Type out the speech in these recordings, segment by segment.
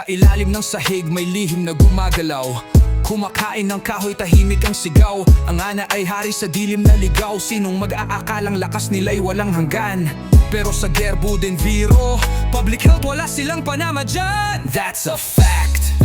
Sa ilalim ng sahig may lihim na gumagalaw. Kumakain ng kahoy, tahimik ang sigaw. Ang ana ay hari sa dilim na ligaw. Sinong mag-aakalang lakas nila'y walang hanggan? Pero sa Gerbo Denviro, public health wala silang panama dyan. That's a fact.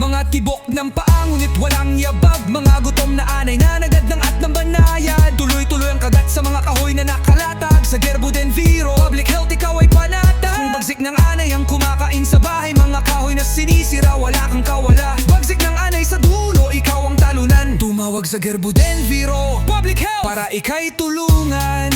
Mga tibok ng paa ngunit walang yabag. Mga gutom na anay na nagad ng at ng banayad. Tuloy-tuloy ang kagat sa mga kahoy na nakalatag. Sa Gerbo Denviro, public health ikaw ay panatag. Kung bagsik ng anay ang kumakain sa bahay, mga kahoy na sinisira, wala kang kawala. Bagsik ng anay sa dulo, ikaw ang talunan. Tumawag sa Gerbo Denviro, public health, para ika'y tulungan.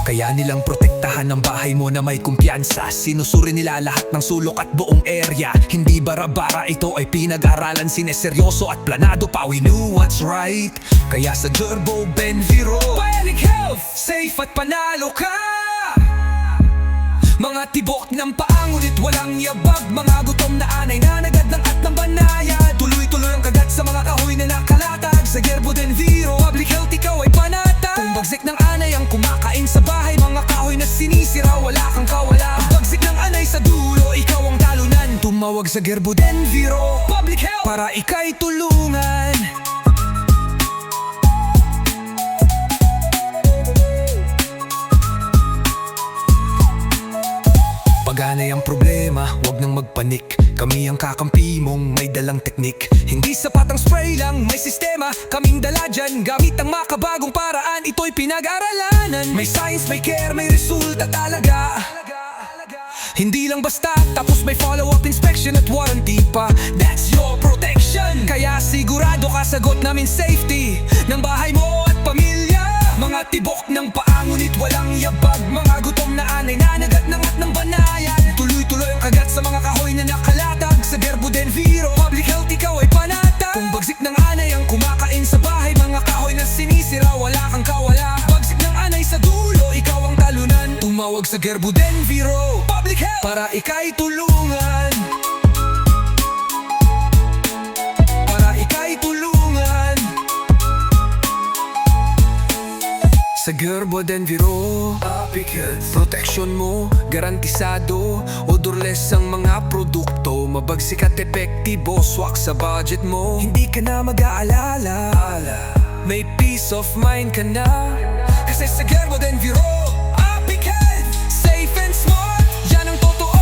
Kaya nilang protektahan ang bahay mo na may kumpiyansa. Sinusuri nila lahat ng sulok at buong area. Hindi bara-bara, ito ay pinag-aralan. Sineseryoso at planado pa, we knew what's right. Kaya sa Gerbo Denviro, public health, safe at panalo ka. Mga tibok ng paa ngunit walang yabag. Mga gutom na anay na nagad ng at ng banayad. Tuloy-tuloy ang kagat sa mga kahoy na nakalatag. Sa Gerbo Denviro, public health ikaw ay panatag. Kung bagsik ng anay ang kumakain sa bahay, mga kahoy na sinisira, wala kang kawala. Ang bagsik ng anay sa dulo, ikaw ang talunan. Tumawag sa Gerbo Denviro, public health, para ika'y tulungan. Paganay ang problema, wag nang magpanik. Kami ang kakampi mong may dalang teknik. Hindi sapat ang spray lang, may sistema kaming dala dyan. Gamit ang makabagong paraan, ito'y pinag-aralanan. May science, may care, may resulta talaga. Hindi lang basta, tapos may follow-up inspection at warranty pa. That's your protection. Kaya sigurado ka, sagot namin safety ng bahay mo at pamilya. Mga tibok ng paa ngunit walang yabag. Mga gutom na anay na nagat ng at ng banayan. Tuloy-tuloy ang kagat sa mga kahoy na nakalatag. Sa Gerbo Denviro, public health ikaw ay panatag. Kung bagsik ng anay ang kumakain sa bahay, mga kahoy na sinisira, wala kang kawala. Bagsik ng anay sa dulo, ikaw ang talunan. Tumawag sa Gerbo Denviro, public health, para ika'y tulungan. Para ika'y tulungan. Sa Gerbo Denviro, protection mo, garantisado. Odorless ang mga produkto, mabagsik at epektibo, swak sa budget mo. Hindi ka na mag-aalala, may peace of mind ka na. Kasi sa Gerbo Denviro, Apical, safe and smart, yan ang totoo.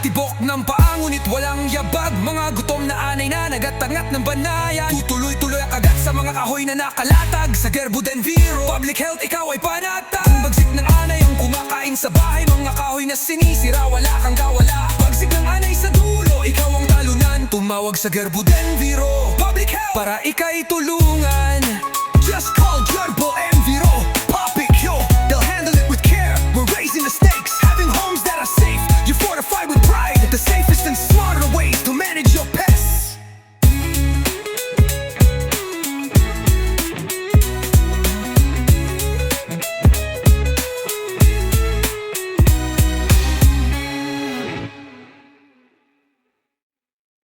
Tibok ng paa ngunit walang yabag. Mga gutom na anay na nagatangat ng banayan. Tutuloy-tuloy ang kagat sa mga kahoy na nakalatag. Sa Gerbo Denviro, public health ikaw ay panatag. Kung bagsik ng anay ang kumakain sa bahay, mga kahoy na sinisira, wala kang kawala. Bagsik ng anay sa dulo, ikaw ang talunan. Tumawag sa Gerbo Denviro, public health, para ika'y tulungan. Just call Gerbo